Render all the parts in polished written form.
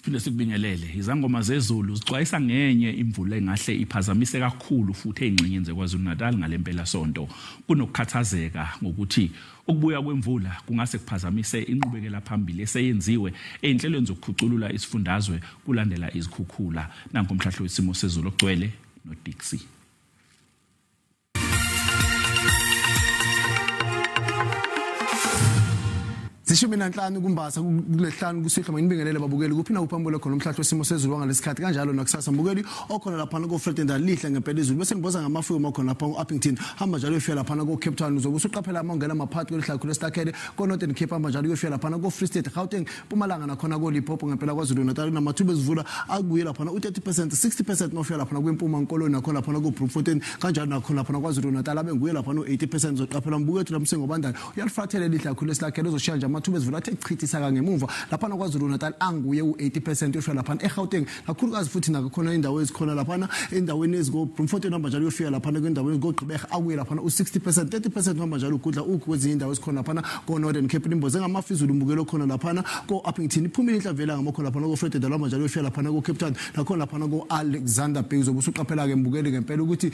Siphinde sikubingelele izangoma zezulu zixwayisa ngenye imvula engahle iphazamise kakhulu futhi ezingxenyeni zeKwaZulu-Natal ngalempela sonto kunokukhathazeka ngokuthi ukubuya kwemvula kungase kuphazamise inqubekela phambili eseyenziwe einhlelweni zokuphuculula isifundazwe kulandela izikhukhula nanku umhlahlo wesimo sezulu ogcwele noDixie. Zishumi nanhlanu kumbasa kulehlanu kusihla nginibingelele babukeli kuphina uphambula khona umhlahlo wesimo sezulu ngalesikhathi kanjalo nakusasa mbukeli okhona lapha ko Fredenda lihle ngempela izulu bese ngiboza ngamafuyo khona lapha uUppington hamba njalo uyofika lapha ko Cape Town uzobe usuqaphela amangena amaphakathi kwelihlalo kwesitakhele ko Northern Cape hamba njalo uyofika lapha ko Free State Gauteng Mpumalanga nakhona ko Limpopo ngempela KwaZulu-Natal namathuba ezivula akubuye lapha u30% 60% nofika lapha kwempuma nkoloni nakhona lapha ko Bloemfontein kanjalo nakhona lapha KwaZulu-Natal abenguye lapha no80% uzoqaphela mbukethu lamsengo bandala uyalifathele lihlalo kwesitakhele uzoshaya amathuba ezivula athe chithisa kangemuva lapha KwaZulu-Natal anguye u80% yofika lapha eGauteng kakhulukazi futhi nakhona indawo ezikhona lapha endaweni eziko Bloemfontein hamba njalo uyofika lapha endaweni ezigogqibeka akuye lapha u60% 30% hamba njalo ukudla kwezinye indawo ezikhona lapha ko Northern Cape imboze ngamafizulu mbukelo khona lapha ko Uppington iphumile inhlavela ngamakhola lapha ko Fredenda hamba njalo uyofika lapha ko Cape Town nakhona lapha ko Alexander Bay uzobe usuqaphela ke mbukeli ngempela ukuthi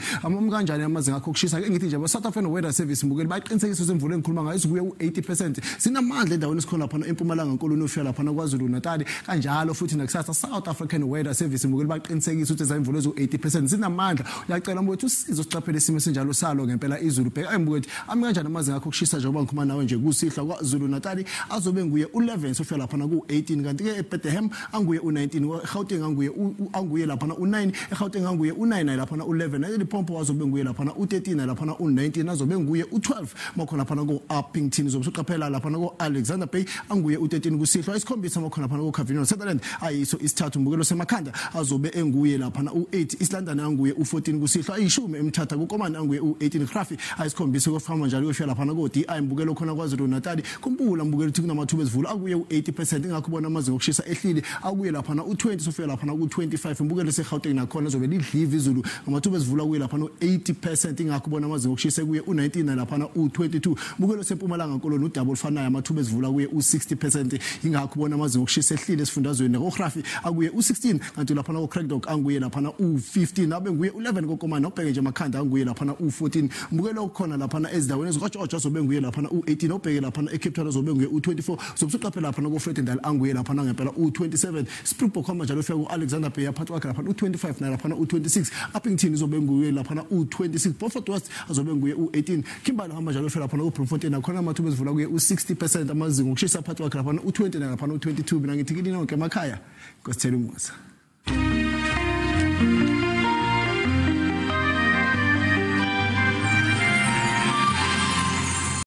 kanjani amazinga akho kushisa ke ngithi nje ba South African Weather Service mbukeli bayiqinisekisa semvula engikhuluma ngayo izukuye u80% sinamandla endaweni esikhona lapha eMpumalanga nkoloni ufika lapha KwaZulu-Natal kanjalo futhi nakusasa South African Weather Service mbukeli baqinisekisa ukuthi ezayimvula ezo80% zinamandla uyacela mfowethu usizo siqaphele isimo senjalo salo ngempela izulu bheka ayimbukethi kanjani amazinga akho kushisa njengoba ngikhuluma nawe nje kusihla KwaZulu-Natal azobe nguye u11 sofika lapha ku18 kanti ke eBethlehem anguye u19 eGauteng anguye lapha u9 eGauteng anguye u9 lapha u11 eLimpopo azobe nguye lapha u13 lapha u19 azobe nguye u12 makhona lapha ku-Uppington uzobe usuqaphela lapha ku-Alexander Bay anguye u13 kusihlwa isikhombisa makhona lapha ku-Cavinon Sutherland ayiso isithathu mbukelo semakhanda azobe enguye lapha u8 East London anguye u14 kusihlwa ayishumi emthatha kukomani anguye u18 Grafi ayisikhombisa kofama njalo uyofika lapha ku-DI mbukelo khona KwaZulu-Natal kumpula mbukelo ukuthi kunamathuba ezivula akuye u80% ingakho ubona amazinga okushisa ehlile akuye lapha u20 sofika lapha ku25 mbukelo seGauteng nakhona zobe lidliva izulu ngamathuba ezivula kuye lapha no80% ingakho ubona amazinga okushisa kuye u19 lapha u22 mbukelo seMpumalanga nkoloni udouble fanayo amathuba ezivula kuye u60% ingakho ubona amazinga okushisa ehlile esifundazweni koGrafi akuye u16 kanti lapha koCrackdock anguye lapha u15 abe nguye u11 kokomani obheke nje emakhanda anguye lapha u14 mbukelo okukhona lapha ezidaweni eziqotshotsho azobe nguye lapha u18 obheke lapha eCape Town azobe nguye u24 sobusuqaphela lapha koFredendal anguye lapha ngempela u27 Springbok hamba njalo ufika kuAlexander Bay yaphathwa kwakhe lapha u25 nalapha u26 Uppington izobe nguye lapha u26 Beaufort West azobe nguye u18 Kimberley hamba njalo ufika lapha kuBloemfontein nakhona amathuba ezivula kuye u60% amazinga okushisa aphathwa kwakhe lapha u20 nalapha u22 mina ngithi kilini onke emakhaya nkosithela umusa.